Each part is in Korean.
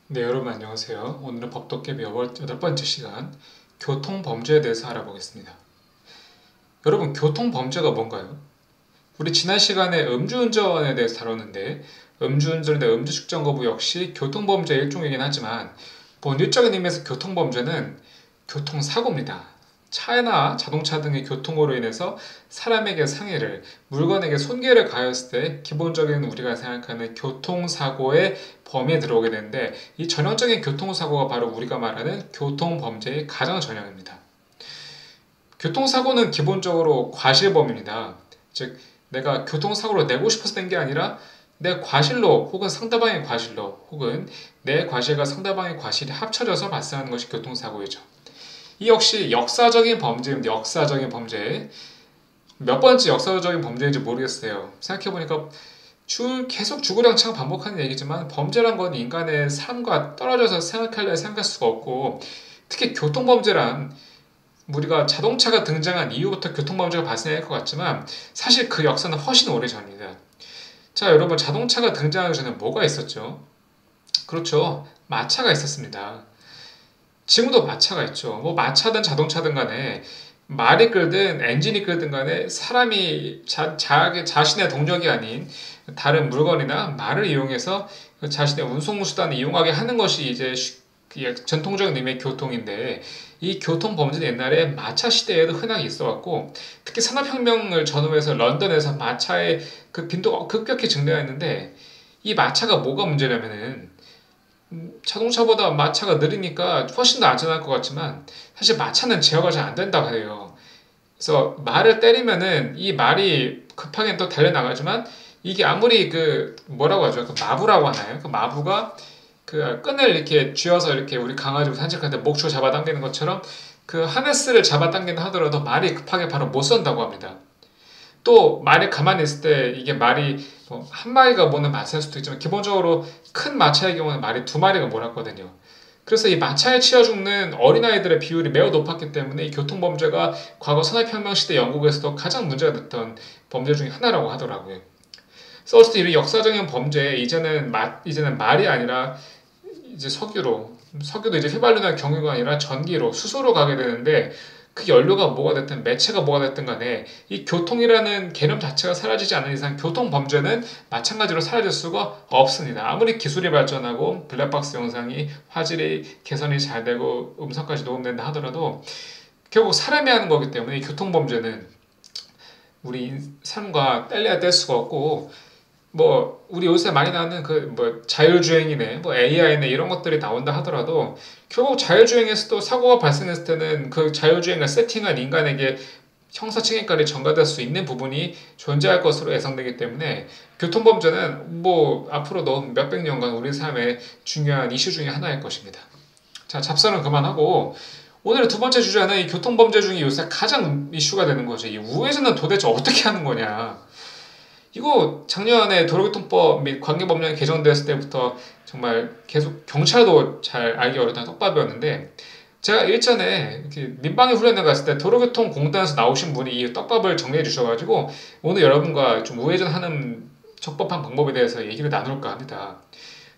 네, 여러분 안녕하세요. 오늘은 법도깨비 8번째 시간 교통범죄에 대해서 알아보겠습니다. 여러분, 교통범죄가 뭔가요? 우리 지난 시간에 음주운전에 대해서 다뤘는데 음주운전이나 음주측정 거부 역시 교통범죄의 일종이긴 하지만 본질적인 의미에서 교통범죄는 교통사고입니다. 차나 자동차 등의 교통으로 인해서 사람에게 상해를, 물건에게 손괴를 가했을 때 기본적인 우리가 생각하는 교통사고의 범위에 들어오게 되는데 이 전형적인 교통사고가 바로 우리가 말하는 교통범죄의 가장 전형입니다. 교통사고는 기본적으로 과실범입니다. 즉, 내가 교통사고를 내고 싶어서 낸 게 아니라 내 과실로 혹은 상대방의 과실로 혹은 내 과실과 상대방의 과실이 합쳐져서 발생하는 것이 교통사고이죠. 이 역시 역사적인 범죄입니다. 역사적인 범죄. 몇 번째 역사적인 범죄인지 모르겠어요. 생각해보니까 계속 주구장창 반복하는 얘기지만 범죄란 건 인간의 삶과 떨어져서 생각할 수가 없고 특히 교통범죄란 우리가 자동차가 등장한 이후부터 교통범죄가 발생할 것 같지만 사실 그 역사는 훨씬 오래전입니다. 자, 여러분, 자동차가 등장하기 전에 뭐가 있었죠? 그렇죠. 마차가 있었습니다. 지금도 마차가 있죠. 뭐 마차든 자동차든 간에 말이 끌든 엔진이 끌든 간에 사람이 자신의 동력이 아닌 다른 물건이나 말을 이용해서 자신의 운송수단을 이용하게 하는 것이 이제 전통적인 의미의 교통인데 이 교통 범죄는 옛날에 마차 시대에도 흔하게 있어왔고 특히 산업혁명을 전후해서 런던에서 마차의 그 빈도가 급격히 증가했는데 이 마차가 뭐가 문제냐면은 자동차보다 마차가 느리니까 훨씬 더 안전할 것 같지만 사실 마차는 제어가 잘 안 된다고 해요. 그래서 말을 때리면은 이 말이 급하게 또 달려나가지만 이게 아무리 그 뭐라고 하죠? 그 마부라고 하나요? 그 마부가 그 끈을 이렇게 쥐어서 이렇게 우리 강아지 산책할 때 목줄 잡아당기는 것처럼 그 하네스를 잡아당긴다 하더라도 말이 급하게 바로 못 선다고 합니다. 또 말이 가만히 있을 때 이게 말이 뭐한 마리가 모는 마차일 수도 있지만 기본적으로 큰 마차의 경우는 말이 두 마리가 몰았거든요. 그래서 이 마차에 치여 죽는 어린아이들의 비율이 매우 높았기 때문에 이 교통범죄가 과거 산업혁명 시대 영국에서도 가장 문제가 됐던 범죄 중에 하나라고 하더라고요. 그래서 어쨌든 이 역사적인 범죄에 이제는 말이 아니라 이제 석유도 이제 휘발유나 경유가 아니라 전기로 수소로 가게 되는데 그 연료가 뭐가 됐든 매체가 뭐가 됐든 간에 이 교통이라는 개념 자체가 사라지지 않는 이상 교통 범죄는 마찬가지로 사라질 수가 없습니다. 아무리 기술이 발전하고 블랙박스 영상이 화질이 개선이 잘 되고 음성까지 녹음된다 하더라도 결국 사람이 하는 거기 때문에 이 교통 범죄는 우리 삶과 뗄래야 뗄 수가 없고 뭐 우리 요새 많이 나오는 그 뭐 자율주행이네 뭐 AI네 이런 것들이 나온다 하더라도 결국 자율주행에서도 사고가 발생했을 때는 그 자율주행을 세팅한 인간에게 형사책임까지 전가될 수 있는 부분이 존재할 것으로 예상되기 때문에 교통범죄는 뭐 앞으로도 몇백 년간 우리 삶의 중요한 이슈 중에 하나일 것입니다. 자, 잡설은 그만하고 오늘의 두 번째 주제는 이 교통범죄 중에 요새 가장 이슈가 되는 거죠. 이 우회전은 도대체 어떻게 하는 거냐. 이거 작년에 도로교통법 및 관계법령이 개정되었을 때부터 정말 계속 경찰도 잘 알기 어렵다는 떡밥이었는데 제가 일전에 이렇게 민방위 훈련을 갔을 때 도로교통공단에서 나오신 분이 이 떡밥을 정리해 주셔가지고 오늘 여러분과 좀 우회전하는 적법한 방법에 대해서 얘기를 나눌까 합니다.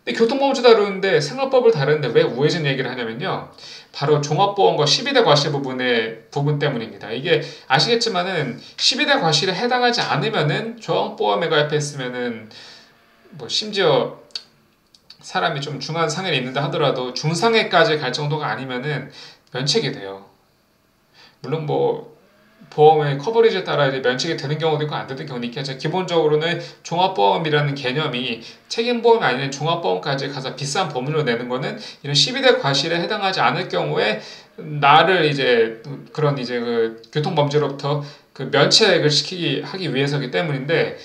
근데 교통법을 다루는데 생활법을 다루는데 왜 우회전 얘기를 하냐면요. 바로 종합보험과 12대 과실 부분 때문입니다. 이게 아시겠지만은 12대 과실에 해당하지 않으면은 종합보험에 가입했으면은 뭐 심지어 사람이 좀 중한 상해를 입는다 하더라도 중상해까지 갈 정도가 아니면은 면책이 돼요. 물론 뭐 보험의 커버리지에 따라 이제 면책이 되는 경우도 있고 안 되는 경우도 있겠죠. 기본적으로는 종합보험이라는 개념이 책임보험이 아닌 종합보험까지 가서 비싼 보험료를 내는 거는 이런 12대 과실에 해당하지 않을 경우에 나를 이제 그런 이제 그 교통범죄로부터 그 면책을 하기 위해서기 때문인데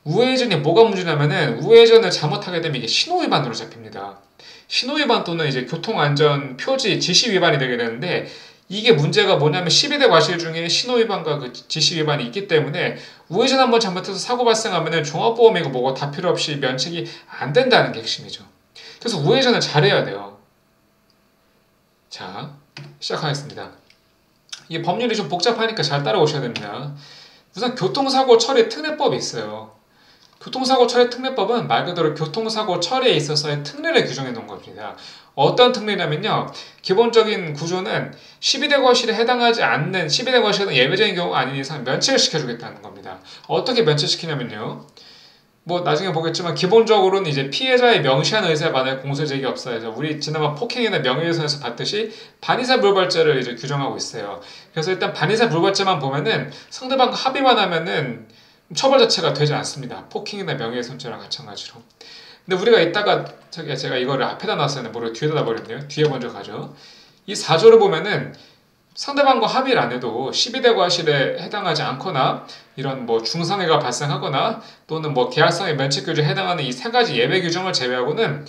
우회전이 뭐가 문제냐면은 우회전을 잘못하게 되면 이게 신호위반으로 잡힙니다. 신호위반 또는 이제 교통안전 표지 지시 위반이 되게 되는데 이게 문제가 뭐냐면 12대 과실 중에 신호위반과 그 지시위반이 있기 때문에 우회전 한번 잘못해서 사고 발생하면 종합보험이고 뭐고 다 필요 없이 면책이 안 된다는 게 핵심이죠. 그래서 우회전을 잘해야 돼요. 자, 시작하겠습니다. 이 법률이 좀 복잡하니까 잘 따라오셔야 됩니다. 우선 교통사고 처리 특례법이 있어요. 교통사고 처리 특례법은 말 그대로 교통사고 처리에 있어서의 특례를 규정해 놓은 겁니다. 어떤 특례냐면요. 기본적인 구조는 12대 과실에 해당하지 않는 12대 과실은 예외적인 경우가 아닌 이상 면책을 시켜주겠다는 겁니다. 어떻게 면책시키냐면요. 뭐 나중에 보겠지만 기본적으로는 이제 피해자의 명시한 의사에 반해 공소 제기 없어야죠. 우리 지난번 폭행이나 명예훼손에서 봤듯이 반의사 불벌죄를 이제 규정하고 있어요. 그래서 일단 반의사 불벌죄만 보면은 상대방과 합의만 하면은 처벌 자체가 되지 않습니다. 폭행이나 명예훼손죄랑 마찬가지로. 근데 우리가 이따가 제가 이거를 앞에다 놨었는데 뭐를 뒤에다 놔버렸네요. 뒤에 먼저 가죠. 이 4조를 보면은 상대방과 합의를 안 해도 12대 과실에 해당하지 않거나 이런 뭐 중상해가 발생하거나 또는 뭐 계약상의 면책 규정에 해당하는 이 세 가지 예외 규정을 제외하고는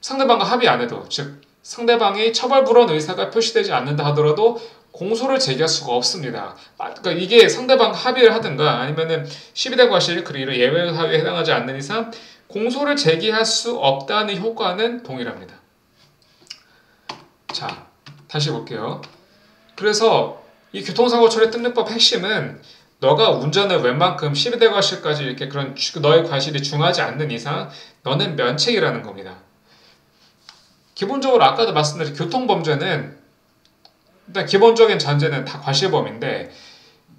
상대방과 합의 안 해도 즉 상대방이 처벌불원 의사가 표시되지 않는다 하더라도 공소를 제기할 수가 없습니다. 그러니까 이게 상대방 합의를 하든가 아니면은 12대 과실 그리고 예외 사유에 해당하지 않는 이상 공소를 제기할 수 없다는 효과는 동일합니다. 자, 다시 볼게요. 그래서 이 교통사고 처리 특례법 핵심은 너가 운전을 웬만큼 12대 과실까지 이렇게 그런 너의 과실이 중하지 않는 이상 너는 면책이라는 겁니다. 기본적으로 아까도 말씀드린 교통범죄는 일단 기본적인 전제는 다 과실범인데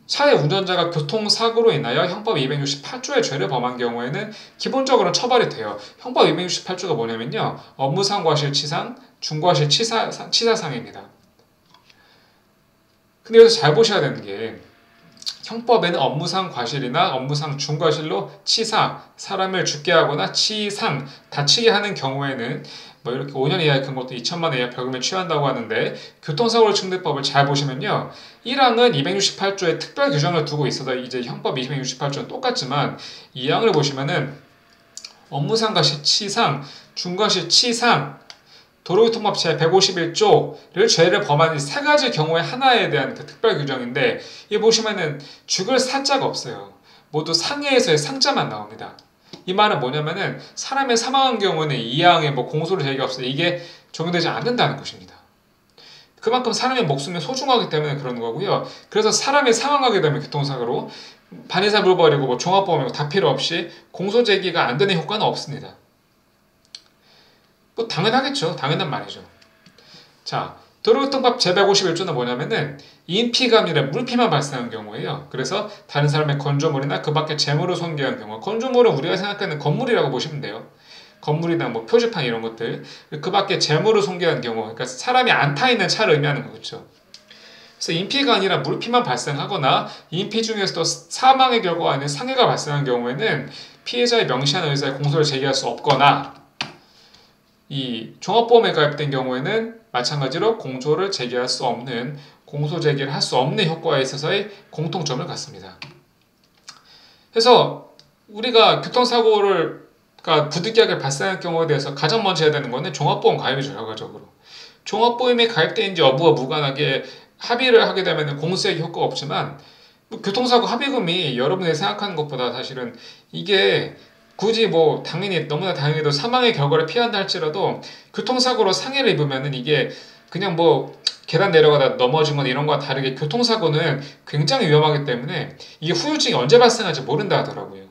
차의 운전자가 교통사고로 인하여 형법 268조의 죄를 범한 경우에는 기본적으로 처벌이 돼요. 형법 268조가 뭐냐면요. 업무상 과실치상, 중과실 치사상입니다. 근데 여기서 잘 보셔야 되는 게 형법에는 업무상 과실이나 업무상 중과실로 치사, 사람을 죽게 하거나 치상, 다치게 하는 경우에는 뭐 이렇게 5년 이하의 금고도 2천만 원 이하 벌금에 취한다고 하는데 교통사고 처리특례법을 잘 보시면요. 1항은 268조의 특별 규정을 두고 있어서 이제 형법 268조는 똑같지만 2항을 보시면은 업무상 과실 치상, 중과실 치상, 도로교통법 제151조를 죄를 범한 이 세 가지 경우의 하나에 대한 그 특별 규정인데 이 보시면은 죽을 사자가 없어요. 모두 상해에서의 상자만 나옵니다. 이 말은 뭐냐면은 사람이 사망한 경우는 이항에 뭐 공소를 제기가 없어요. 이게 적용되지 않는다는 것입니다. 그만큼 사람의 목숨이 소중하기 때문에 그런 거고요. 그래서 사람이 사망하게 되면 교통사고로 반의사 불벌이고 뭐 종합보험이고 다 필요 없이 공소 제기가 안 되는 효과는 없습니다. 뭐 당연하겠죠. 당연한 말이죠. 자, 도로교통법 제151조는 뭐냐면은 인피가 아니라 물피만 발생한 경우예요. 그래서 다른 사람의 건조물이나 그 밖에 재물을 손괴한 경우, 건조물은 우리가 생각하는 건물이라고 보시면 돼요. 건물이나 뭐 표지판 이런 것들, 그 밖에 재물을 손괴한 경우, 그러니까 사람이 안 타 있는 차를 의미하는 거겠죠. 그래서 인피가 아니라 물피만 발생하거나 인피 중에서도 사망의 결과가 아닌 상해가 발생한 경우에는 피해자의 명시한 의사에 공소를 제기할 수 없거나 이 종합보험에 가입된 경우에는 마찬가지로 공소를 제기할 수 없는 공소 제기를 할 수 없는 효과에 있어서의 공통점을 갖습니다. 그래서 우리가 교통사고를 부득이하게 발생할 경우에 대해서 가장 먼저 해야 되는 것은 종합보험 가입이죠. 결과적으로 종합보험에 가입되는지 여부와 무관하게 합의를 하게 되면 공소제기 효과가 없지만 교통사고 합의금이 여러분이 생각하는 것보다 사실은 이게 굳이 뭐 당연히 너무나 다행히도 사망의 결과를 피한다 할지라도 교통사고로 상해를 입으면은 이게 그냥 뭐 계단 내려가다 넘어지거나 이런 거와 다르게 교통사고는 굉장히 위험하기 때문에 이게 후유증이 언제 발생할지 모른다 하더라고요.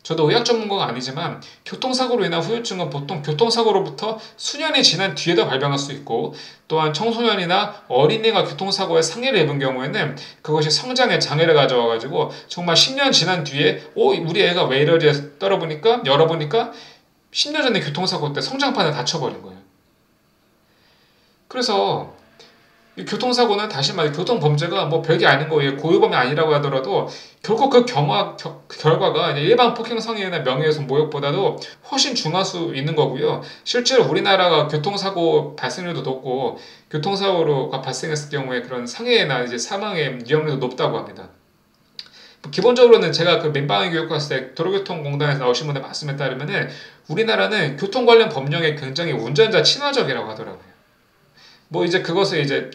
저도 의학 전문가가 아니지만 교통사고로 인한 후유증은 보통 교통사고로부터 수년이 지난 뒤에도 발병할 수 있고 또한 청소년이나 어린이가 교통사고에 상해를 입은 경우에는 그것이 성장에 장애를 가져와가지고 정말 10년 지난 뒤에 우리 애가 왜 이러지 열어보니까 10년 전에 교통사고 때 성장판을 다쳐버린 거예요. 그래서 이 교통사고는 다시 말해 교통범죄가 뭐 별게 아닌 거예요. 고유범이 아니라고 하더라도 결국 그 결과가 일반 폭행 상해나 명예훼손 모욕보다도 훨씬 중할 수 있는 거고요. 실제로 우리나라가 교통사고 발생률도 높고 교통사고가 발생했을 경우에 그런 상해나 이제 사망의 위험률도 높다고 합니다. 기본적으로는 제가 그 민방위 교육 갔을 때 도로교통공단에서 나오신 분의 말씀에 따르면은 우리나라는 교통 관련 법령에 굉장히 운전자 친화적이라고 하더라고요. 뭐 이제 그것을 이제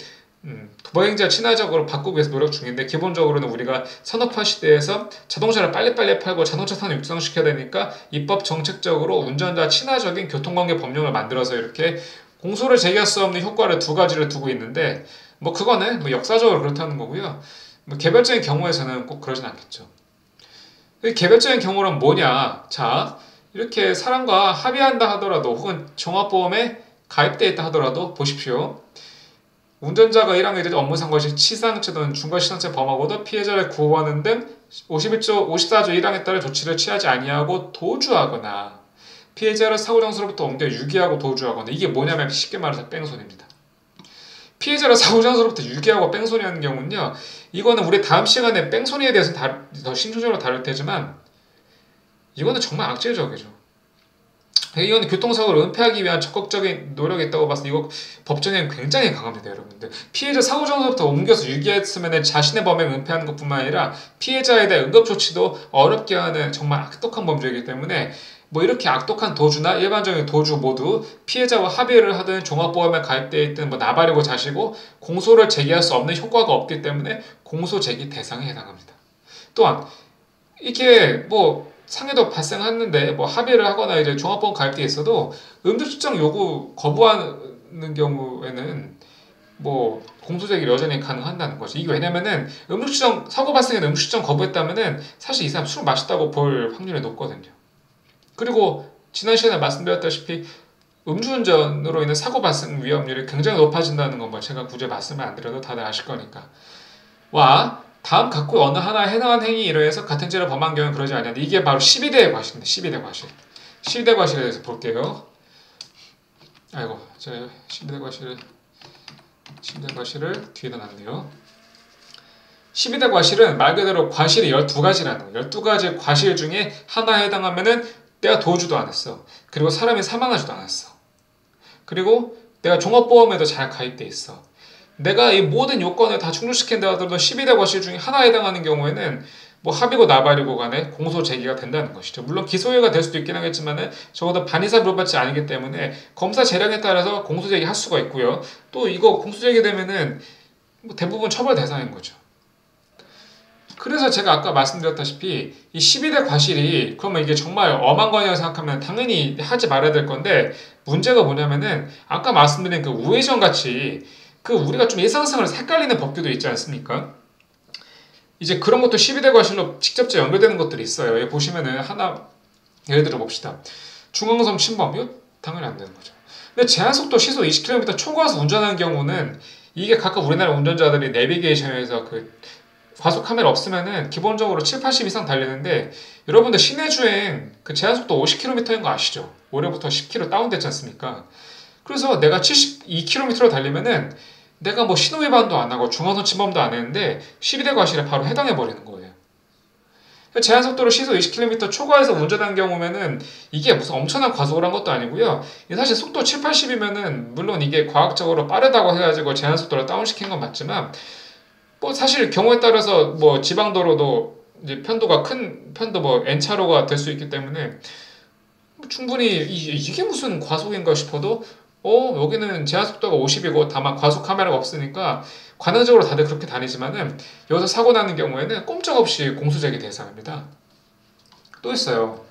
보행자 친화적으로 바꾸기 위해서 노력 중인데 기본적으로는 우리가 산업화 시대에서 자동차를 빨리빨리 팔고 자동차 산업 육성시켜야 되니까 입법 정책적으로 운전자 친화적인 교통관계 법령을 만들어서 이렇게 공소를 제기할 수 없는 효과를 두 가지를 두고 있는데 뭐 그거는 뭐 역사적으로 그렇다는 거고요. 뭐 개별적인 경우에서는 꼭 그러진 않겠죠. 개별적인 경우는 뭐냐? 자, 이렇게 사람과 합의한다 하더라도 혹은 종합보험에 가입되어 있다 하더라도 보십시오. 운전자가 1항 이르 업무상과 시 치상죄 또는 중과시상죄 범하고도 피해자를 구호하는 등 54조 1항에 따른 조치를 취하지 아니하고 도주하거나 피해자를 사고장소로부터 옮겨 유기하고 도주하거나 이게 뭐냐면 쉽게 말해서 뺑소니입니다. 피해자를 사고장소로부터 유기하고 뺑소니하는 경우는요. 이거는 우리 다음 시간에 뺑소니에 대해서는 더 심층적으로 다룰 테지만 이거는 정말 악질적이죠. 이건 교통사고를 은폐하기 위한 적극적인 노력이 있다고 봐서 이거 법정에는 굉장히 강합니다, 여러분들. 피해자 사고장소부터 옮겨서 유기했으면 자신의 범행을 은폐하는 것뿐만 아니라 피해자에 대한 응급조치도 어렵게 하는 정말 악독한 범죄이기 때문에 뭐 이렇게 악독한 도주나 일반적인 도주 모두 피해자와 합의를 하든 종합보험에 가입되어 있든 뭐 나발이고 자시고 공소를 제기할 수 없는 효과가 없기 때문에 공소 제기 대상에 해당합니다. 또한 이게 뭐 상해도 발생했는데 뭐 합의를 하거나 이제 종합보험 가입돼 있어도 응급실정 요구 거부하는 경우에는 뭐 공소제기를 여전히 가능한다는 거죠. 이게 왜냐면은 응급실정 사고 발생에 응급실정 거부했다면은 사실 이 사람 술 마셨다고 볼 확률이 높거든요. 그리고 지난 시간에 말씀드렸다시피 음주운전으로 인해 사고 발생 위험률이 굉장히 높아진다는 건 뭐 제가 굳이 말씀을 안 드려도 다들 아실 거니까. 와 다음 각구 어느 하나에 해당하는 행위 이로해서 같은 죄를 범한 경우는 그러지 아니한다. 이게 바로 12대의 과실입니다. 12대 과실. 12대 과실에 대해서 볼게요. 아이고 제가 12대 과실을 뒤에다 놨네요. 12대 과실은 말 그대로 과실이 12가지라는 거예요. 12가지 과실 중에 하나에 해당하면은 내가 도주도 안 했어. 그리고 사람이 사망하지도 않았어. 그리고 내가 종합보험에도 잘 가입돼 있어. 내가 이 모든 요건을 다 충족시킨다 하더라도 12대 과실 중에 하나에 해당하는 경우에는 뭐 합의고 나발이고 간에 공소 제기가 된다는 것이죠. 물론 기소유예가 될 수도 있긴 하겠지만은 적어도 반이상 물어받지 않기 때문에 검사 재량에 따라서 공소 제기할 수가 있고요. 또 이거 공소 제기되면은 뭐 대부분 처벌 대상인 거죠. 그래서 제가 아까 말씀드렸다시피 이 12대 과실이 그러면 이게 정말 엄한 거냐고 생각하면 당연히 하지 말아야 될 건데 문제가 뭐냐면은 아까 말씀드린 그 우회전 같이 그 우리가 좀 일상생활에서 헷갈리는 법규도 있지 않습니까? 이제 그런 것도 12대 과실로 직접적 연결되는 것들이 있어요. 여기 보시면은 하나 예를 들어 봅시다. 중앙선 침범 이거 당연히 안 되는 거죠. 근데 제한속도 시속 20km 초과해서 운전하는 경우는 이게 각각 우리나라 운전자들이 내비게이션에서 그 과속 카메라 없으면은 기본적으로 7, 80 이상 달리는데 여러분들 시내 주행 그 제한속도 50km인 거 아시죠? 올해부터 10km 다운됐지 않습니까? 그래서 내가 72km로 달리면은 내가 뭐 신호위반도 안 하고 중앙선 침범도 안 했는데 12대 과실에 바로 해당해 버리는 거예요. 제한속도로 시속 20km 초과해서 운전한 경우면은 이게 무슨 엄청난 과속을 한 것도 아니고요. 사실 속도 7, 80이면은 물론 이게 과학적으로 빠르다고 해가지고 제한속도를 다운시킨 건 맞지만 뭐 사실 경우에 따라서 뭐 지방도로도 이제 편도가 큰 편도 뭐 N차로가 될 수 있기 때문에 충분히 이게 무슨 과속인가 싶어도 여기는 제한속도가 50이고 다만 과속 카메라가 없으니까 관행적으로 다들 그렇게 다니지만은 여기서 사고 나는 경우에는 꼼짝없이 공소제기 대상입니다. 또 있어요.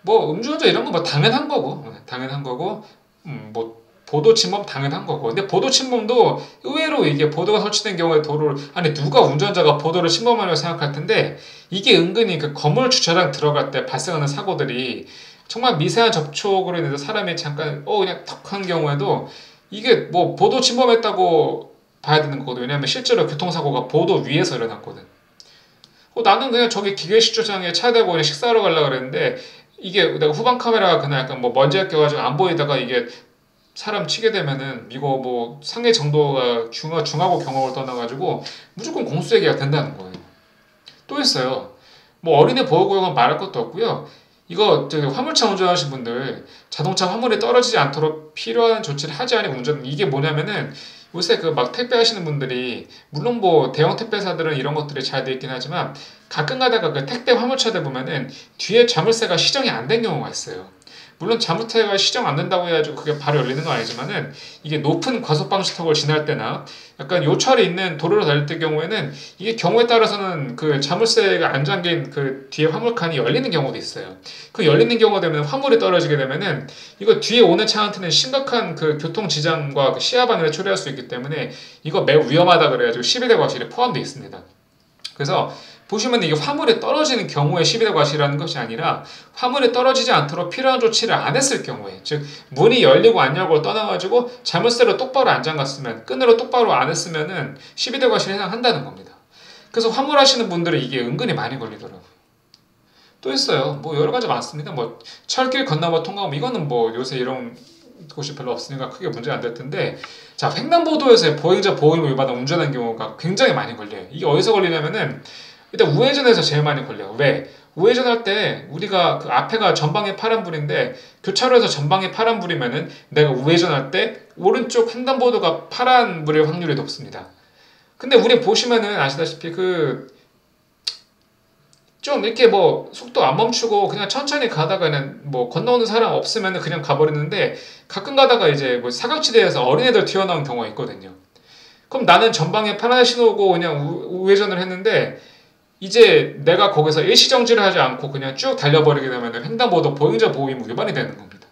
뭐 음주운전 이런 거 뭐 당연한 거고 뭐 보도 침범 당연한 거고. 근데 보도 침범도 의외로 이게 보도가 설치된 경우에 도로를 아니 누가 운전자가 보도를 침범하려고 생각할 텐데 이게 은근히 그 건물 주차장 들어갈 때 발생하는 사고들이 정말 미세한 접촉으로 인해서 사람이 잠깐 그냥 턱 한 경우에도 이게 뭐 보도 침범했다고 봐야 되는 거거든. 왜냐하면 실제로 교통사고가 보도 위에서 일어났거든. 나는 그냥 저기 기계식조장에 차 대고 그냥 식사하러 가려고 그랬는데 이게 내가 후방 카메라가 그냥 약간 뭐 먼지가 껴가지고 안 보이다가 이게 사람 치게 되면은 이거 뭐 상해 정도가 중하고 경험을 떠나가지고 무조건 공수제기가 된다는 거예요. 또 있어요. 뭐 어린애 보호구역은 말할 것도 없고요. 이거 저기 화물차 운전하시는 분들 자동차 화물이 떨어지지 않도록 필요한 조치를 하지 않은 운전 이게 뭐냐면은 요새 그 막 택배 하시는 분들이 물론 뭐 대형 택배사들은 이런 것들이 잘 돼 있긴 하지만 가끔 가다가 그 택배 화물차들 보면은 뒤에 자물쇠가 시정이 안 된 경우가 있어요. 물론 자물쇠가 시정 안 된다고 해가지고 그게 바로 열리는 건 아니지만은 이게 높은 과속방지턱을 지날 때나 약간 요철이 있는 도로를 달릴 때 경우에는 이게 경우에 따라서는 그 자물쇠가 안 잠긴 그 뒤에 화물칸이 열리는 경우도 있어요. 그 열리는 경우가 되면 화물이 떨어지게 되면은 이거 뒤에 오는 차한테는 심각한 그 교통지장과 그 시야방해를 초래할 수 있기 때문에 이거 매우 위험하다 그래가지고 12대 과실에 포함되어 있습니다. 그래서 보시면 이게 화물이 떨어지는 경우에 12대 과실이라는 것이 아니라 화물이 떨어지지 않도록 필요한 조치를 안 했을 경우에, 즉 문이 열리고 안 열고를 떠나가지고 자물쇠로 똑바로 안 잠갔으면, 끈으로 똑바로 안 했으면은 12대 과실에 해당한다는 겁니다. 그래서 화물 하시는 분들은 이게 은근히 많이 걸리더라고요. 또 있어요. 뭐 여러 가지 많습니다. 뭐 철길 건너면 통과하면, 이거는 뭐 요새 이런 곳이 별로 없으니까 크게 문제가 안 될 텐데, 자, 횡단보도에서 보행자 보호의무 위반을 운전한 경우가 굉장히 많이 걸려요. 이게 어디서 걸리냐면은 일단 우회전에서 제일 많이 걸려요. 왜? 우회전할 때 우리가 그 앞에가 전방에 파란불인데 교차로에서 전방에 파란불이면은 내가 우회전할 때 오른쪽 횡단보도가 파란불일 확률이 높습니다. 근데 우리 보시면은 아시다시피 좀 이렇게 뭐 속도 안 멈추고 그냥 천천히 가다가는 뭐 건너오는 사람 없으면 그냥 가버리는데, 가끔 가다가 이제 뭐 사각지대에서 어린애들 튀어나온 경우가 있거든요. 그럼 나는 전방에 파란 신호고 그냥 우회전을 했는데, 이제 내가 거기서 일시정지를 하지 않고 그냥 쭉 달려버리게 되면 횡단보도 보행자 보호의무 위반이 되는 겁니다.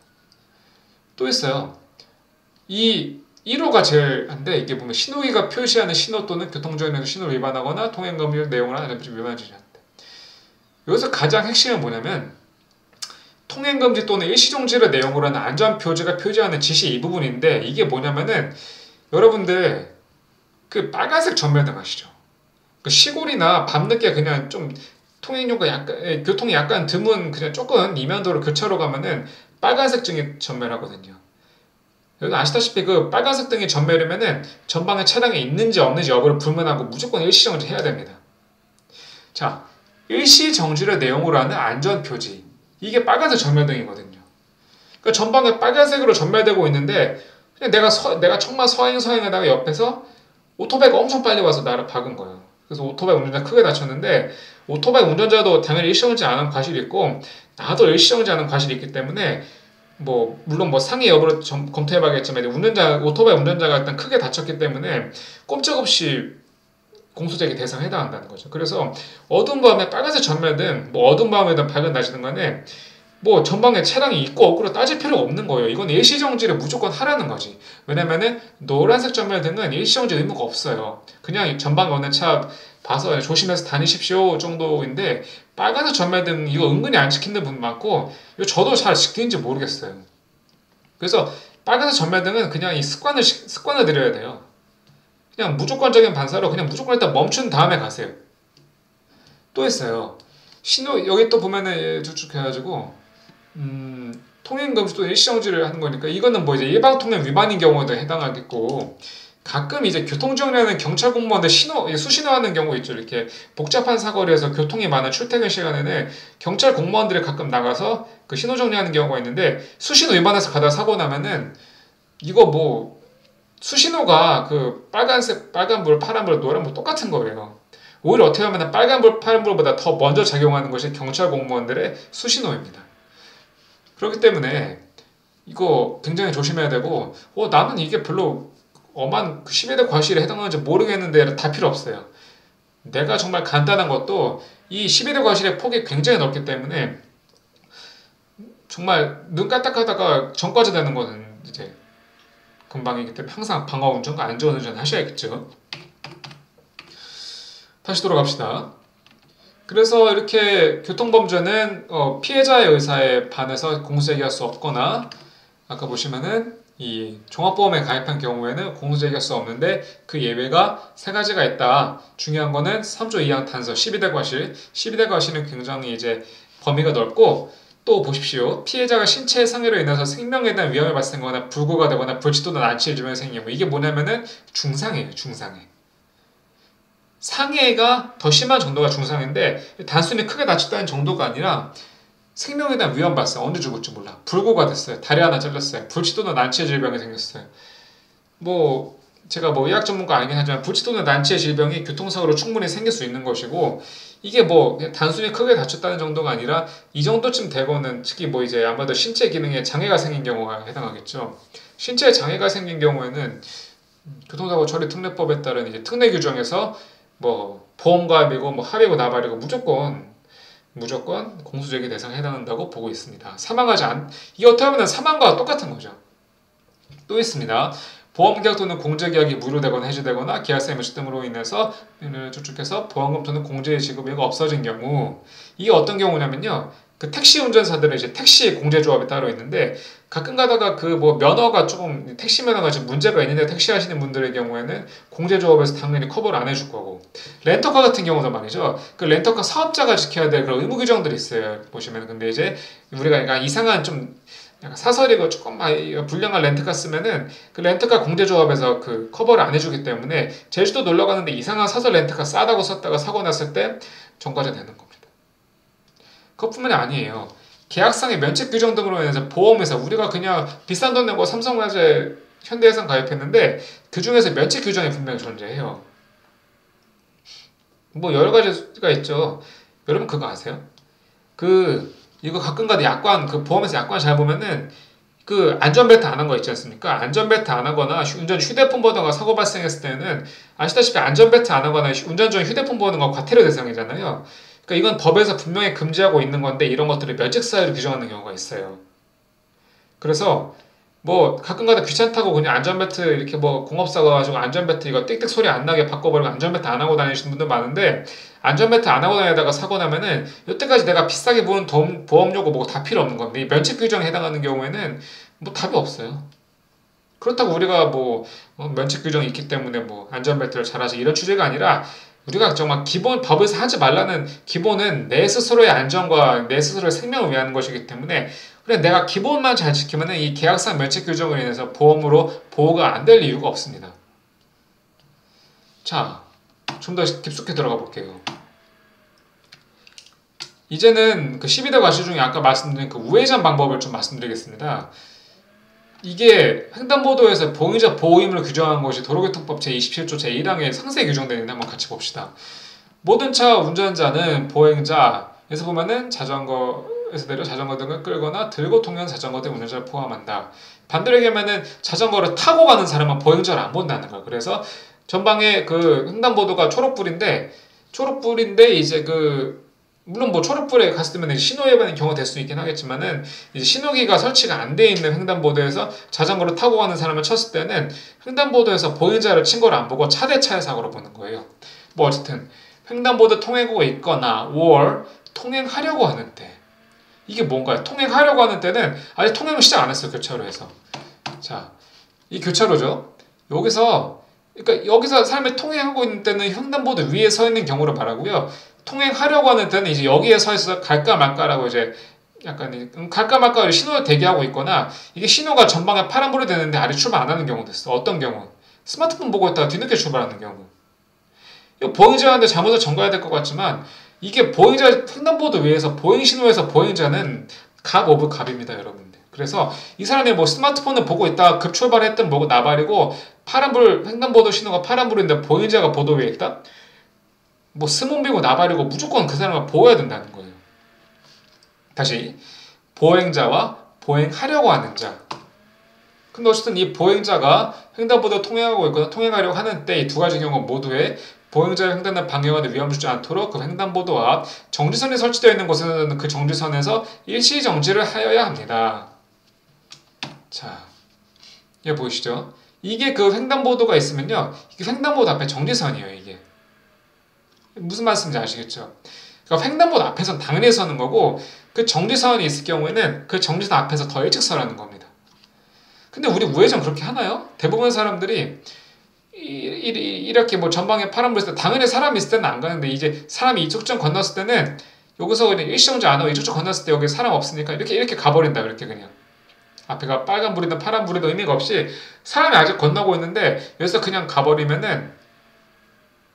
또 있어요. 이 1호가 제일 한데, 이게 보면 신호기가 표시하는 신호 또는 교통정리에서 신호를 위반하거나 통행금지 내용을 하는 위반하지 않는다. 여기서 가장 핵심은 뭐냐면, 통행금지 또는 일시정지를 내용으로 하는 안전표지가 표지하는 지시 이 부분인데, 이게 뭐냐면은 여러분들 그 빨간색 전면등 아시죠? 그 시골이나 밤늦게 그냥 좀 통행료가 약간, 교통이 약간 드문 그냥 조금 이면도로 교차로 가면은 빨간색 등이 전멸하거든요. 여기 아시다시피 그 빨간색 등이 전멸이면은 전방에 차량이 있는지 없는지 여부를 불문하고 무조건 일시정지 해야 됩니다. 자, 일시정지를 내용으로 하는 안전표지, 이게 빨간색 전멸등이거든요. 그러니까 전방에 빨간색으로 전멸되고 있는데 그냥 내가 정말 서행하다가 옆에서 오토바이가 엄청 빨리 와서 나를 박은 거예요. 그래서 오토바이 운전자 크게 다쳤는데, 오토바이 운전자도 당연히 일시정지 안 한 과실이 있고 나도 일시정지 안 한 과실이 있기 때문에 뭐 물론 뭐 상해 여부를 검토해봐야겠지만, 오토바이 운전자가 일단 크게 다쳤기 때문에 꼼짝없이 공소제기 대상에 해당한다는 거죠. 그래서 어두운 밤에 빨간색 전면등, 뭐 어두운 밤에든 밝은 낮이든 간에 뭐 전방에 차량이 있고 없고로 따질 필요가 없는 거예요. 이건 일시정지를 무조건 하라는 거지. 왜냐면은 노란색 전면등은 일시정지 의무가 없어요. 그냥 전방에 오는 차 봐서 조심해서 다니십시오 정도인데, 빨간색 전면등 이거 은근히 안 지키는 분 많고, 이거 저도 잘 지키는지 모르겠어요. 그래서 빨간색 전면등은 그냥 이 습관을 들여야 돼요. 그냥 무조건적인 반사로 그냥 무조건 일단 멈춘 다음에 가세요. 또 있어요. 신호, 여기 또 보면은 쭉쭉 해가지고 통행금지 또는 일시정지를 하는 거니까, 이거는 뭐 이제 일방통행 위반인 경우에도 해당하겠고, 가끔 이제 교통정리하는 경찰 공무원들 수신호하는 경우 있죠. 이렇게 복잡한 사거리에서 교통이 많은 출퇴근 시간에는 경찰 공무원들이 가끔 나가서 그 신호 정리하는 경우가 있는데, 수신호 위반해서 가다 사고 나면은 이거 뭐 수신호가 그 빨간색, 빨간불, 파란불, 노란불 똑같은 거예요. 오히려 어떻게 보면 빨간불, 파란불보다 더 먼저 작용하는 것이 경찰 공무원들의 수신호입니다. 그렇기 때문에 이거 굉장히 조심해야 되고, 나는 이게 별로 엄한 12대 과실에 해당하는지 모르겠는데 다 필요 없어요. 내가 정말 간단한 것도 이 12대 과실의 폭이 굉장히 넓기 때문에 정말 눈 까딱하다가 전과자 되는 거는 이제 금방이기 때문에 항상 방어 운전과 안전 운전 하셔야겠죠. 다시 돌아갑시다. 그래서 이렇게 교통범죄는 피해자의 의사에 반해서 공소제기할 수 없거나, 아까 보시면은 이 종합보험에 가입한 경우에는 공소제기할 수 없는데 그 예외가 세 가지가 있다. 중요한 거는 3조 2항 단서 12대 과실. 12대 과실은 굉장히 이제 범위가 넓고, 또 보십시오. 피해자가 신체 상해로 인해서 생명에 대한 위험이 발생하거나 불구가 되거나 불치도나 난치의 질병이 생기고, 이게 뭐냐면은 중상해예요. 중상해. 상해가 더 심한 정도가 중상해인데, 단순히 크게 다쳤다는 정도가 아니라 생명에 대한 위험 발생, 언제 죽을지 몰라, 불구가 됐어요, 다리 하나 잘렸어요, 불치도나 난치의 질병이 생겼어요. 뭐 제가 뭐 의학 전문가 아니긴 하지만 불치도나 난치의 질병이 교통사고로 충분히 생길 수 있는 것이고, 이게 뭐 단순히 크게 다쳤다는 정도가 아니라 이 정도쯤 되고는, 특히 뭐 이제 아마도 신체 기능에 장애가 생긴 경우가 해당하겠죠. 신체에 장애가 생긴 경우에는 교통사고 처리 특례법에 따른 이제 특례 규정에서 뭐 보험가입이고 뭐 합의고 나발이고 무조건 공소제기 대상에 해당한다고 보고 있습니다. 이게 어떻게 보면 사망과 똑같은 거죠. 또 있습니다. 보험계약 또는 공제계약이 무효되거나 해지되거나 계약상의 면책 등으로 인해서 쭉쭉해서 보험금 또는 공제 지급이 없어진 경우, 이게 어떤 경우냐면요. 그 택시 운전사들은 이제 택시 공제조합이 따로 있는데, 가끔 가다가 그 뭐 면허가 조금, 택시 면허가 좀 문제가 있는데 택시 하시는 분들의 경우에는 공제조합에서 당연히 커버를 안 해줄 거고, 렌터카 같은 경우도 말이죠. 그 렌터카 사업자가 지켜야 될 그런 의무 규정들이 있어요. 보시면. 근데 이제 우리가 약간 이상한 좀 약간 사설이고 조금 불량한 렌트카 쓰면은 그 렌트카 공제조합에서 그 커버를 안 해주기 때문에 제주도 놀러 가는데 이상한 사설 렌트카 싸다고 썼다가 사고 났을 때 전과자 되는 겁니다. 그것뿐만이 아니에요. 계약상의 면책 규정 등으로 인해서 보험회사, 우리가 그냥 비싼 돈 내고 삼성화재, 현대해상 가입했는데 그 중에서 면책 규정이 분명히 존재해요. 뭐 여러 가지가 있죠. 여러분 그거 아세요? 이거 가끔가다 약관, 그 보험에서 약관 잘 보면은 그 안전벨트 안 한 거 있지 않습니까? 안전벨트 안 하거나 운전 휴대폰 보다가 사고 발생했을 때는 아시다시피 안전벨트 안 하거나 운전 중 휴대폰 보는 거 과태료 대상이잖아요. 그러니까 이건 법에서 분명히 금지하고 있는 건데 이런 것들을 면책 사유로 규정하는 경우가 있어요. 그래서 뭐 가끔가다 귀찮다고 그냥 안전벨트 이렇게 뭐 공업사가 가지고 안전벨트 이거 띡띡 소리 안 나게 바꿔버리고 안전벨트 안 하고 다니시는 분들 많은데, 안전벨트 안 하고 다니다가 사고 나면은 여태까지 내가 비싸게 부은 보험료고 뭐고 다 필요 없는 건데, 이 면책 규정에 해당하는 경우에는 뭐 답이 없어요. 그렇다고 우리가 뭐 면책 규정이 있기 때문에 뭐 안전벨트를 잘하지 이런 취지가 아니라, 우리가 정말 기본 법에서 하지 말라는 기본은 내 스스로의 안전과 내 스스로의 생명을 위한 것이기 때문에, 그래 내가 기본만 잘 지키면은 이 계약상 면책 규정으로 인해서 보험으로 보호가 안 될 이유가 없습니다. 자, 좀 더 깊숙이 들어가 볼게요. 이제는 그 12대 과실 중에 아까 말씀드린 그 우회전 방법을 좀 말씀드리겠습니다. 이게 횡단보도에서 보행자 보호 의무를 규정한 것이 도로교통법 제27조 제1항에 상세히 규정되어 있는데 한번 같이 봅시다. 모든 차 운전자는 보행자에서 보면은 자전거에서 내려 자전거 등을 끌거나 들고 통행 자전거 등 운전자를 포함한다. 반대로 얘기하면은 자전거를 타고 가는 사람은 보행자를 안 본다는 거예요. 그래서 전방에 그 횡단보도가 초록불인데 이제 물론 뭐 초록불에 갔을 때면 신호 위반의 경우가 될 수 있긴 하겠지만은, 이제 신호기가 설치가 안 돼 있는 횡단보도에서 자전거를 타고 가는 사람을 쳤을 때는 횡단보도에서 보행자를 친 걸 안 보고 차 대 차의 사고로 보는 거예요. 뭐 어쨌든 횡단보도 통행구가 있거나 or 통행하려고 하는 때, 이게 뭔가요? 통행하려고 하는 때는 아직 통행을 시작 안 했어요. 교차로에서. 자, 이 교차로죠. 그러니까 여기서 사람이 통행하고 있는 때는 횡단보도 위에 서 있는 경우를 말하고요. 통행하려고 하는 때는 이제 여기에 서 있어서 갈까 말까라고 이제 약간 갈까 말까 신호를 대기하고 있거나, 이게 신호가 전방에 파란불이 되는데 아래 출발 안 하는 경우도 있어. 어떤 경우? 스마트폰 보고 있다가 뒤늦게 출발하는 경우. 이거 보행자한테 잘못을 전가해야 될 것 같지만, 이게 횡단보도 위에서 보행신호에서 보행자는 갑 오브 갑입니다, 여러분들. 그래서 이 사람이 뭐 스마트폰을 보고 있다가 급출발했든 뭐고 나발이고, 횡단보도 신호가 파란불인데 보행자가 보도 위에 있다? 뭐 스몬비고 나발이고 무조건 그 사람을 보호해야 된다는 거예요. 다시, 보행자와 보행하려고 하는 자. 근데 어쨌든 이 보행자가 횡단보도 통행하고 있거나 통행하려고 하는 때 이 두 가지 경우 모두에 보행자의 횡단을 방해하는 위험을 주지 않도록 그 횡단보도 앞 정지선이 설치되어 있는 곳에서는 그 정지선에서 일시 정지를 하여야 합니다. 자, 이게 보이시죠? 이게 그 횡단보도가 있으면요, 이게 횡단보도 앞에 정지선이에요. 이게 무슨 말씀인지 아시겠죠? 그러니까 횡단보도 앞에서는 당연히 서는 거고, 그 정지선이 있을 경우에는 그 정지선 앞에서 더 일찍 서라는 겁니다. 근데 우리 우회전 그렇게 하나요? 대부분 사람들이 이렇게 뭐 전방에 파란불 있을 때 당연히 사람이 있을 때는 안 가는데, 이제 사람이 이쪽 좀 건넜을 때는 여기서 그냥 일시정지 안 하고 이쪽 좀 건넜을 때 여기 사람 없으니까 이렇게 가버린다. 이렇게 그냥 앞에가 빨간불이든 파란불이든 의미가 없이 사람이 아직 건너고 있는데 여기서 그냥 가버리면은,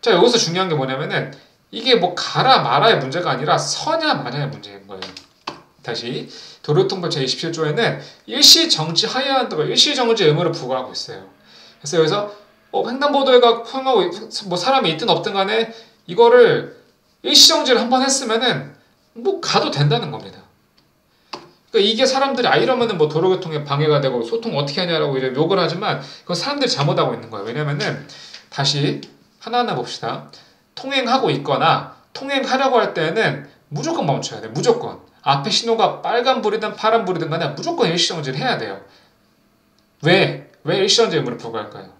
자, 여기서 중요한 게 뭐냐면은 이게 뭐 가라 마라의 문제가 아니라 서냐 마냐의 문제인 거예요. 다시, 도로교통법 제27조에는 일시정지 하여야 한다고 일시정지 의무를 부과하고 있어요. 그래서 여기서 횡단보도에가 통하고 뭐 사람이 있든 없든 간에 이거를 일시정지를 한번 했으면은 뭐 가도 된다는 겁니다. 그러니까 이게 사람들이 이러면은 뭐 도로교통에 방해가 되고 소통 어떻게 하냐라고 이제 욕을 하지만, 그건 사람들이 잘못하고 있는 거예요. 왜냐면은 다시 하나하나 봅시다. 통행하고 있거나 통행하려고 할 때는 무조건 멈춰야 돼. 무조건. 앞에 신호가 빨간불이든 파란불이든 간에 무조건 일시정지를 해야 돼요. 왜? 왜 일시정지 의무를 부과할까요?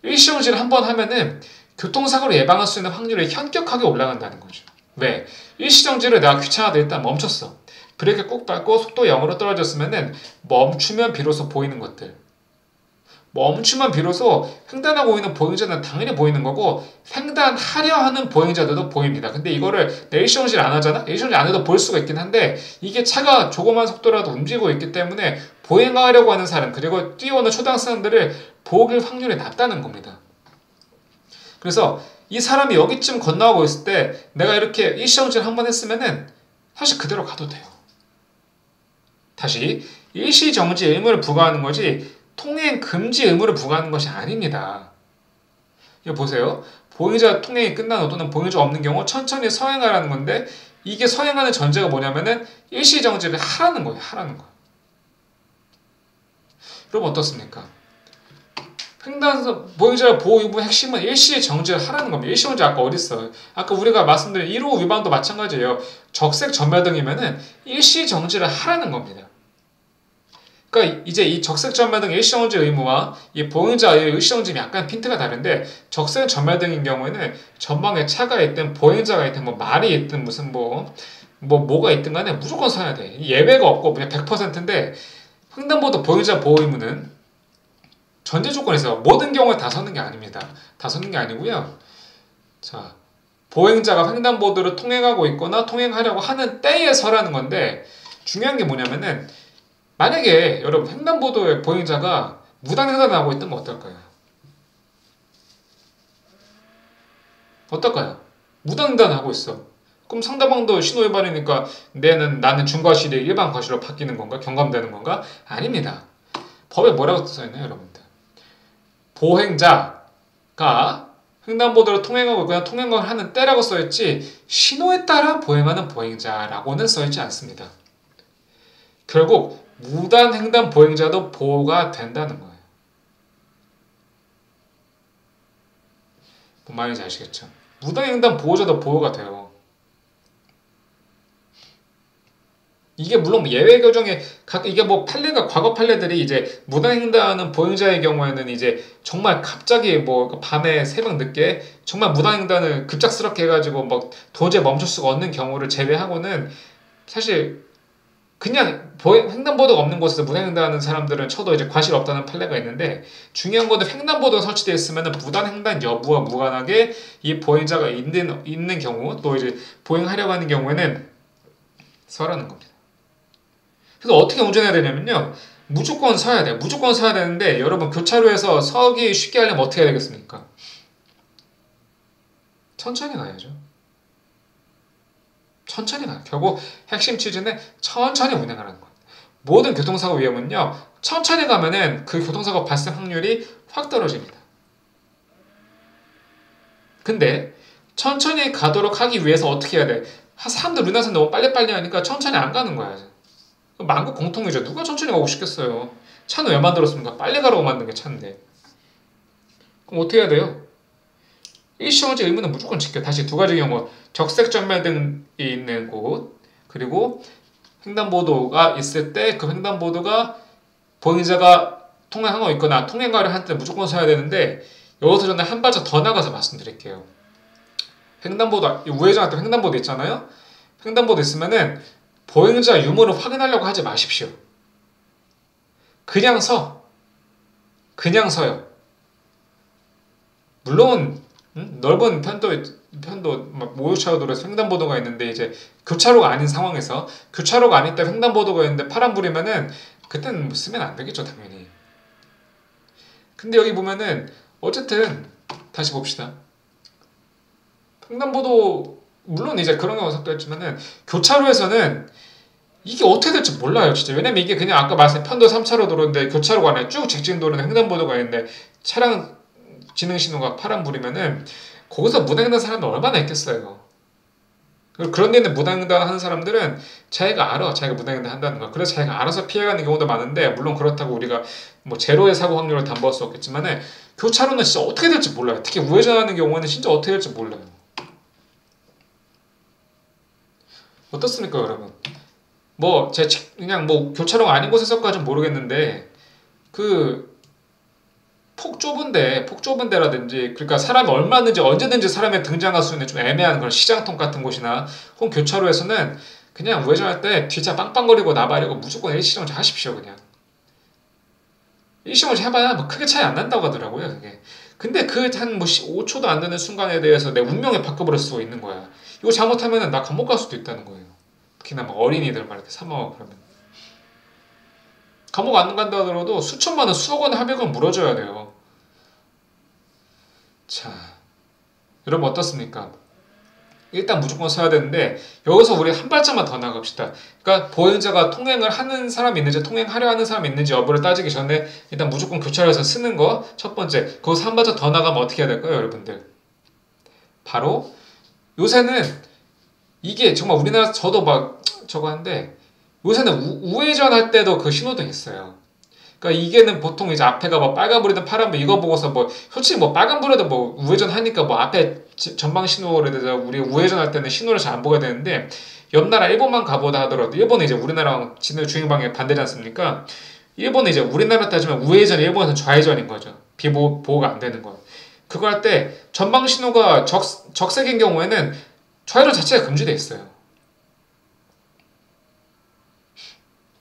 일시정지를 한 번 하면은 교통사고를 예방할 수 있는 확률이 현격하게 올라간다는 거죠. 왜? 일시정지를 내가 귀찮아도 일단 멈췄어. 브레이크 꾹 밟고 속도 0으로 떨어졌으면은 멈추면 비로소 보이는 것들. 멈추면 비로소 횡단하고 있는 보행자는 당연히 보이는 거고 횡단하려 하는 보행자들도 보입니다. 근데 이거를 내 일시정지를 안 하잖아? 일시정지 안 해도 볼 수가 있긴 한데 이게 차가 조그만 속도라도 움직이고 있기 때문에 보행하려고 하는 사람 그리고 뛰어오는 초등학생들을 보길 확률이 낮다는 겁니다. 그래서 이 사람이 여기쯤 건너가고 있을 때 내가 이렇게 일시정지를 한번 했으면은 사실 그대로 가도 돼요. 다시 일시정지 의무를 부과하는 거지 통행 금지 의무를 부과하는 것이 아닙니다. 이거 보세요. 보행자 통행이 끝난 또는 보행자 없는 경우 천천히 서행하라는 건데 이게 서행하는 전제가 뭐냐면은 일시정지를 하라는 거예요. 하라는 거예요. 그럼 어떻습니까? 보행자 보호 의무 핵심은 일시정지를 하라는 겁니다. 일시정지 아까 어디 있어요? 아까 우리가 말씀드린 1호 위반도 마찬가지예요. 적색 전멸등이면은 일시정지를 하라는 겁니다. 그러니까 이제 이 적색 전멸등 일시정지 의무와 이 보행자의 일시정지는 약간 핀트가 다른데 적색 전멸등인 경우에는 전방에 차가 있든 보행자가 있든 뭐 말이 있든 무슨 뭐가 있든 간에 무조건 서야 돼. 예외가 없고 그냥 100%인데 횡단보도 보행자 보호 의무는 전제 조건이 있어요. 모든 경우에 다 서는 게 아닙니다. 다 서는 게 아니고요. 자, 보행자가 횡단보도를 통행하고 있거나 통행하려고 하는 때에 서라는 건데 중요한 게 뭐냐면은 만약에 여러분 횡단보도에 보행자가 무단횡단을 하고 있다면 어떨까요? 어떨까요? 무단횡단을 하고 있어. 그럼 상대방도 신호위반이니까 나는 중과실이 일반 과실로 바뀌는 건가? 경감되는 건가? 아닙니다. 법에 뭐라고 써있나요, 여러분들? 보행자가 횡단보도를 통행하고 있거나 통행을 하는 때라고 써있지 신호에 따라 보행하는 보행자라고는 써있지 않습니다. 결국 무단횡단 보행자도 보호가 된다는 거예요. 뭔 말인지 아시겠죠? 무단횡단 보호자도 보호가 돼요. 이게 물론 예외 규정에 이게 뭐 판례가 과거 판례들이 이제 무단횡단하는 보행자의 경우에는 이제 정말 갑자기 뭐 밤에 새벽 늦게 정말 무단횡단을 급작스럽게 해가지고 막 도저히 멈출 수가 없는 경우를 제외하고는 사실 그냥 횡단보도가 없는 곳에서 무단횡단하는 사람들은 쳐도 이제 과실 없다는 판례가 있는데 중요한 거는 횡단보도가 설치되어 있으면 무단횡단 여부와 무관하게 이 보행자가 있는 경우 또 이제 보행하려고 하는 경우에는 서라는 겁니다. 그래서 어떻게 운전해야 되냐면요. 무조건 서야 돼요. 무조건 서야 되는데 여러분 교차로에서 서기 쉽게 하려면 어떻게 해야 되겠습니까? 천천히 가야죠. 천천히 가요. 결국 핵심 취지는 천천히 운행하라는 거예요. 모든 교통사고 위험은요. 천천히 가면은 그 교통사고 발생 확률이 확 떨어집니다. 근데 천천히 가도록 하기 위해서 어떻게 해야 돼? 사람들 우리나라에서 너무 빨리빨리 하니까 천천히 안 가는 거야. 만국 공통이죠. 누가 천천히 가고 싶겠어요. 차는 왜 만들었습니까? 빨리 가라고 만든 게 차인데. 그럼 어떻게 해야 돼요? 일시정지 의무는 무조건 지켜. 다시 두 가지 경우. 적색 전멸등이 있는 곳 그리고 횡단보도가 있을 때 그 횡단보도가 보행자가 통행하고 있거나 통행하려 할 때 무조건 서야 되는데 여기서 저는 한 발짝 더 나가서 말씀드릴게요. 횡단보도 우회전할 때 횡단보도 있잖아요. 횡단보도 있으면은 보행자 유무를 확인하려고 하지 마십시오. 그냥 서요. 물론 넓은 편도 모유차로 도로에서 횡단보도가 있는데 이제 교차로가 아닌 상황에서 교차로가 아닐 때 횡단보도가 있는데 파란불이면은 그때는 쓰면 안 되겠죠, 당연히. 근데 여기 보면은 어쨌든 다시 봅시다. 횡단보도 물론 이제 그런 경우가 섞여있지만은 교차로에서는 이게 어떻게 될지 몰라요, 진짜. 왜냐면 이게 그냥 아까 말씀드린 편도 3차로 도로인데 교차로가 아니라 쭉 직진도로는 횡단보도가 있는데 차량 지능 신호가 파란불이면은 거기서 무단횡단 사람이 얼마나 있겠어요. 그런 데는 무단횡단 하는 사람들은 자기가 알아. 자기가 무단횡단 한다는 거. 그래서 자기가 알아서 피해가는 경우도 많은데 물론 그렇다고 우리가 뭐 제로의 사고 확률을 담보할 수 없겠지만은 교차로는 진짜 어떻게 될지 몰라요. 특히 우회전하는 경우는 진짜 어떻게 될지 몰라요. 어떻습니까, 여러분? 그냥 교차로가 아닌 곳에서까지는 모르겠는데 폭 좁은 데라든지, 그러니까 사람이 얼마든지 언제든지 사람이 등장할 수 있는 좀 애매한 그런 시장통 같은 곳이나 혹은 교차로에서는 그냥 우회전할 때 뒷차 빵빵거리고 나발이고 무조건 일시정지 하십시오. 그냥 일시정지 해봐야 뭐 크게 차이 안 난다고 하더라고요. 그게. 근데 그 한 뭐 5초도 안 되는 순간에 대해서 내 운명을 바꿔버릴 수 있는 거야. 이거 잘못하면 나 감옥 갈 수도 있다는 거예요. 특히나 막 어린이들 막 이렇게 사망하고 그러면 감옥 안 간다 하더라도 수천만 원, 수억 원의 합의금을 물어줘야 돼요. 자, 여러분 어떻습니까? 일단 무조건 써야 되는데 여기서 우리 한 발짝만 더 나갑시다. 그러니까 보행자가 통행을 하는 사람이 있는지 통행하려 하는 사람이 있는지 여부를 따지기 전에 일단 무조건 교차로에서 쓰는 거 첫 번째. 거기서 한 발짝 더 나가면 어떻게 해야 될까요, 여러분들? 바로 요새는 이게 정말 우리나라 저도 막 저거 하는데 요새는 우회전 할 때도 그 신호등 있어요. 그러니까 이게는 보통 이제 앞에가 뭐 빨간불이든 파란불 이거 보고서 뭐 솔직히 뭐 빨간불에도 뭐 우회전 하니까 뭐 앞에 전방 신호를 대서 우리 우회전 할 때는 신호를 잘 안 보게 되는데 옆 나라 일본만 가보다 하더라도 일본은 이제 우리나라랑 진행 주행방향 반대지 않습니까? 일본은 이제 우리나라 따지면 우회전, 일본은 좌회전인 거죠. 비보호가 안 되는 거예요. 그거 할 때 전방 신호가 적색인 경우에는 좌회전 자체가 금지돼 있어요.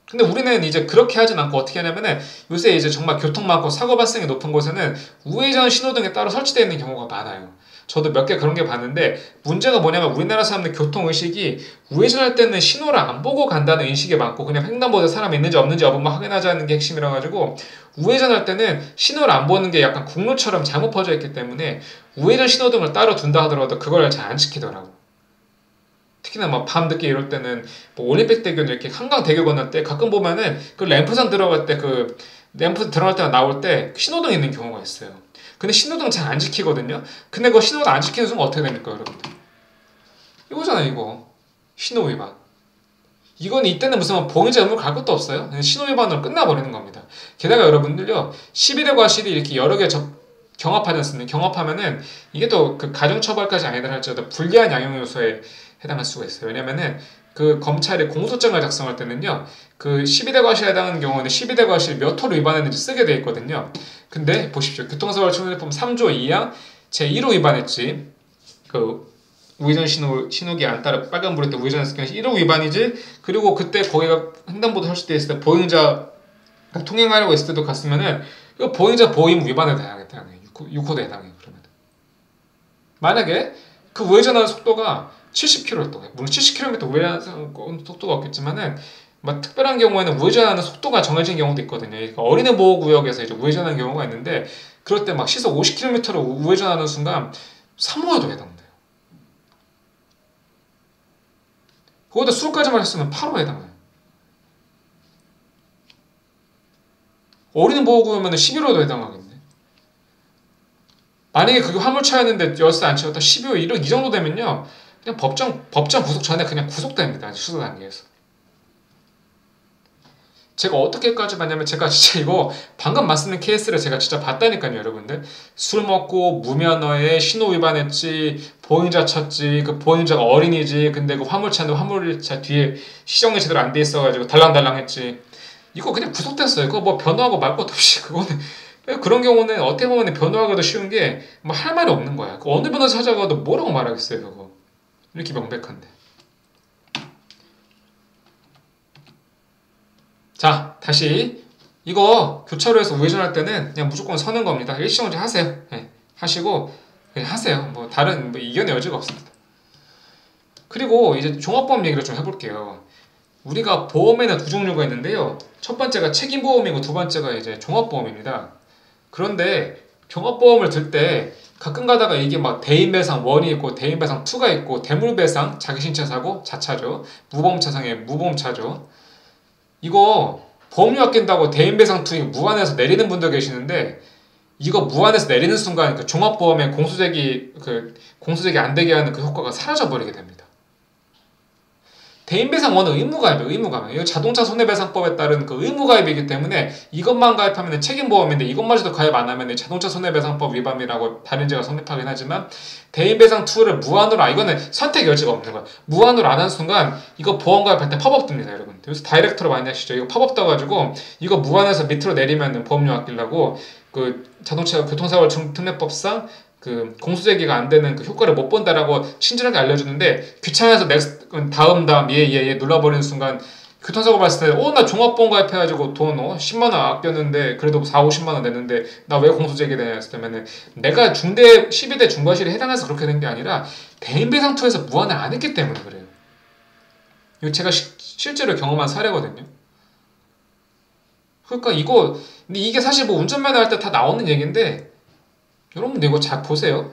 근데 우리는 이제 그렇게 하진 않고 어떻게 하냐면은 요새 이제 정말 교통 많고 사고 발생이 높은 곳에는 우회전 신호등에 따로 설치되어 있는 경우가 많아요. 저도 몇 개 그런 게 봤는데 문제가 뭐냐면 우리나라 사람들 교통의식이 우회전할 때는 신호를 안 보고 간다는 인식이 많고 그냥 횡단보도에 사람이 있는지 없는지 여부만 확인하자는 게 핵심이라 가지고 우회전할 때는 신호를 안 보는 게 약간 국룰처럼 잘못 퍼져 있기 때문에 우회전 신호등을 따로 둔다 하더라도 그걸 잘 안 지키더라고. 특히나 막 밤늦게 이럴 때는 뭐 올림픽대교 이렇게 한강대교 건널 때 가끔 보면은 그 램프선 들어갈 때 그 램프 들어갈 때가 나올 때 신호등 있는 경우가 있어요. 근데 신호등 잘 안 지키거든요. 근데 그 신호등 안 지키는 순간 어떻게 됩니까, 여러분들? 이거잖아요, 이거. 신호 위반. 이건 이때는 무슨 보행자 의무를 갈 것도 없어요. 그냥 신호 위반으로 끝나버리는 겁니다. 게다가 여러분들요, 11의 과실이 이렇게 여러 개 경합하지 않습니까? 경합하면은 이게 또 그 가중처벌까지 아니라 할지라도 불리한 양형 요소에 해당할 수가 있어요. 왜냐면은 그 검찰이 공소장을 작성할 때는요, 그 12대 과실에 해당하는 경우는 12대 과실 몇 호를 위반했는지 쓰게 돼 있거든요. 근데 보십시오. 교통사고 처벌법 3조 2항 제1호 위반했지. 그 우회전 신호기 안 따라 빨간불일 때 우회전했을 경우 1호 위반이지. 그리고 그때 거기가 횡단보도 설치돼 있을 때 보행자 통행하려고 했을 때도 갔으면은 이거 보행자 보임 위반에 해당해. 6호도 해당해. 그러면 만약에 그 우회전하는 속도가 70km였다. 물론 70km 우회전하는 속도가 없겠지만은 막 특별한 경우에는 우회전하는 속도가 정해진 경우도 있거든요. 그러니까 어린애 보호구역에서 이제 우회전하는 경우가 있는데 그럴 때 막 시속 50km로 우회전하는 순간 3호에도 해당돼요. 거기다 술까지만 했으면 8호에 해당해요. 어린애 보호구역이면 11호에도 해당하겠네. 만약에 그게 화물차였는데 열쇠 안 채웠다 12호 1호 이 정도 되면요. 그냥 법정 구속 전에 그냥 구속됩니다. 수사 단계에서. 제가 어떻게까지 봤냐면 제가 진짜 이거 방금 말씀드린 케이스를 제가 진짜 봤다니까요, 여러분들. 술 먹고 무면허에 신호 위반했지, 보행자 쳤지, 그 보행자가 어린이지, 근데 그 화물차인데 화물차 뒤에 시정이 제대로 안 돼 있어가지고 달랑달랑했지. 이거 그냥 구속됐어요. 그거 뭐 변호하고 말 것도 없이 그거는 그런 경우는 어떻게 보면 변호하기도 쉬운 게 뭐 할 말이 없는 거야. 그 어느 변호사 찾아가도 뭐라고 말하겠어요, 그거. 이렇게 명백한데. 자, 다시 이거 교차로에서 우회전할 때는 그냥 무조건 서는 겁니다. 일시정지 하세요. 네, 하시고 그냥 하세요. 뭐 다른 뭐 이견의 여지가 없습니다. 그리고 이제 종합보험 얘기를 좀 해볼게요. 우리가 보험에는 두 종류가 있는데요. 첫 번째가 책임보험이고 두 번째가 이제 종합보험입니다. 그런데 종합보험을 들 때 가끔 가다가 이게 막 대인배상 1이 있고 대인배상 2가 있고 대물배상, 자기신체사고, 자차죠. 무보험차상에 무보험차죠. 이거 보험료 아낀다고 대인배상 투입 무한해서 내리는 분도 계시는데 이거 무한해서 내리는 순간 그 종합보험의 공소제기 안 되게 하는 그 효과가 사라져 버리게 됩니다. 대인배상 원은 의무가입이에요. 의무가입. 이거 자동차 손해배상법에 따른 그 의무가입이기 때문에 이것만 가입하면 책임보험인데 이것마저도 가입 안 하면 자동차 손해배상법 위반이라고 발인제가 성립하긴 하지만 대인배상 2를 무한으로 이거는 선택 여지가 없는 거야. 무한으로 안 한 순간 이거 보험 가입할 때 팝업 뜹니다, 여러분. 그래서 다이렉트로 많이 하시죠. 이거 팝업 떠가지고 이거 무한에서 밑으로 내리면 보험료 아끼려고 그 자동차 교통사고 특례법상 그 공소제기가 안 되는 그 효과를 못 본다라고 친절하게 알려주는데 귀찮아서 넥스트 다음 예 눌러버리는 순간 교통사고 봤을 때 나 종합보험 가입해가지고 돈 10만 원 아꼈는데 그래도 4, 50만 원 냈는데 나 왜 공소제기 되냐 했을 때면은 내가 중대 12대 중과실에 해당해서 그렇게 된 게 아니라 대인배상 투에서 무한을 안 했기 때문에 그래요. 이거 제가 실제로 경험한 사례거든요. 그러니까 근데 이게 사실 뭐 운전면허 할 때 다 나오는 얘기인데 여러분들 이거 잘 보세요.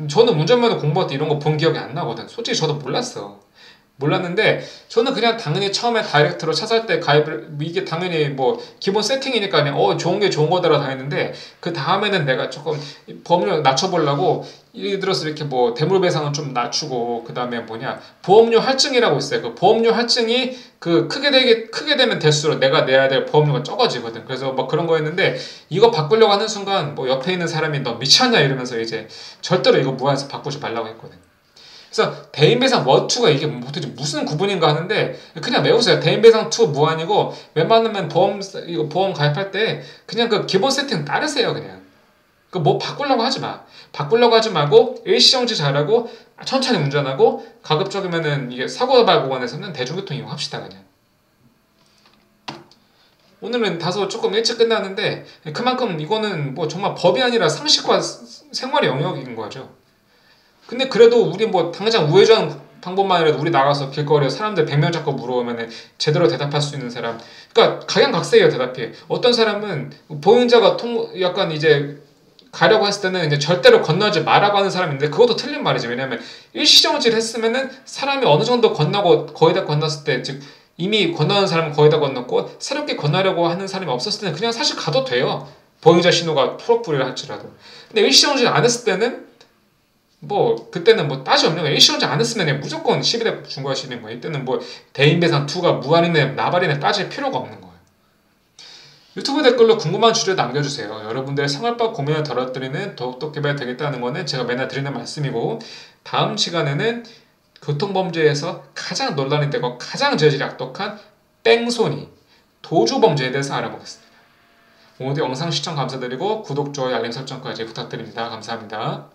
저는 운전면허 공부할 때 이런 거 본 기억이 안 나거든. 솔직히 저도 몰랐는데 저는 그냥 당연히 처음에 다이렉트로 차 살 때 가입을 이게 당연히 뭐 기본 세팅이니까 그냥 좋은 게 좋은 거더라 다 했는데 그 다음에는 내가 조금 보험료 낮춰보려고 예를 들어서 이렇게 뭐 대물배상은 좀 낮추고 그 다음에 보험료 할증이라고 있어요. 그 보험료 할증이 그 크게 되면 될수록 내가 내야 될 보험료가 적어지거든. 그래서 뭐 그런 거였는데 이거 바꾸려고 하는 순간 뭐 옆에 있는 사람이 너 미쳤냐 이러면서 이제 절대로 이거 무한에서 바꾸지 말라고 했거든. 그래서 대인배상 1, 2가 이게 도대체 무슨 구분인가 하는데 그냥 외우세요. 대인배상 2 무한이고 웬만하면 보험 가입할 때 그냥 그 기본 세팅 따르세요. 그냥 그 뭐 바꾸려고 하지 마. 바꾸려고 하지 말고 일시정지 잘하고 천천히 운전하고 가급적이면은 이게 사고발 구간에서는 대중교통 이용합시다. 그냥 오늘은 다소 조금 일찍 끝났는데 그만큼 이거는 뭐 정말 법이 아니라 상식과 생활의 영역인 거죠. 근데 그래도 우리 뭐 당장 우회전 방법만이라도 우리 나가서 길거리에 사람들 100명 잡고 물어보면 제대로 대답할 수 있는 사람. 그러니까 각양각색이에요, 대답이. 어떤 사람은 보행자가 약간 이제 가려고 했을 때는 이제 절대로 건너지 말라고 하는 사람이 있는데 그것도 틀린 말이지. 왜냐면 일시정지를 했으면은 사람이 어느 정도 건너고 거의 다 건넜을 때, 즉 이미 건너는 사람은 거의 다 건넜고 새롭게 건너려고 하는 사람이 없었을 때는 그냥 사실 가도 돼요. 보행자 신호가 초록불이라 할지라도. 근데 일시정지를 안 했을 때는 뭐 그때는 뭐 따지 없는 거예요. 일시정지 안 했으면 무조건 12대 중과실인 거예요. 이때는 뭐 대인배상 2가 무한이네 나발이네 따질 필요가 없는 거예요. 유튜브 댓글로 궁금한 주제 남겨주세요. 여러분들의 생활법 고민을 덜어드리는 더욱더 개발이 되겠다는 거는 제가 맨날 드리는 말씀이고 다음 시간에는 교통범죄에서 가장 논란이 되고 가장 죄질이 악독한 뺑소니, 도주범죄에 대해서 알아보겠습니다. 오늘도 영상 시청 감사드리고 구독, 좋아요, 알림 설정까지 부탁드립니다. 감사합니다.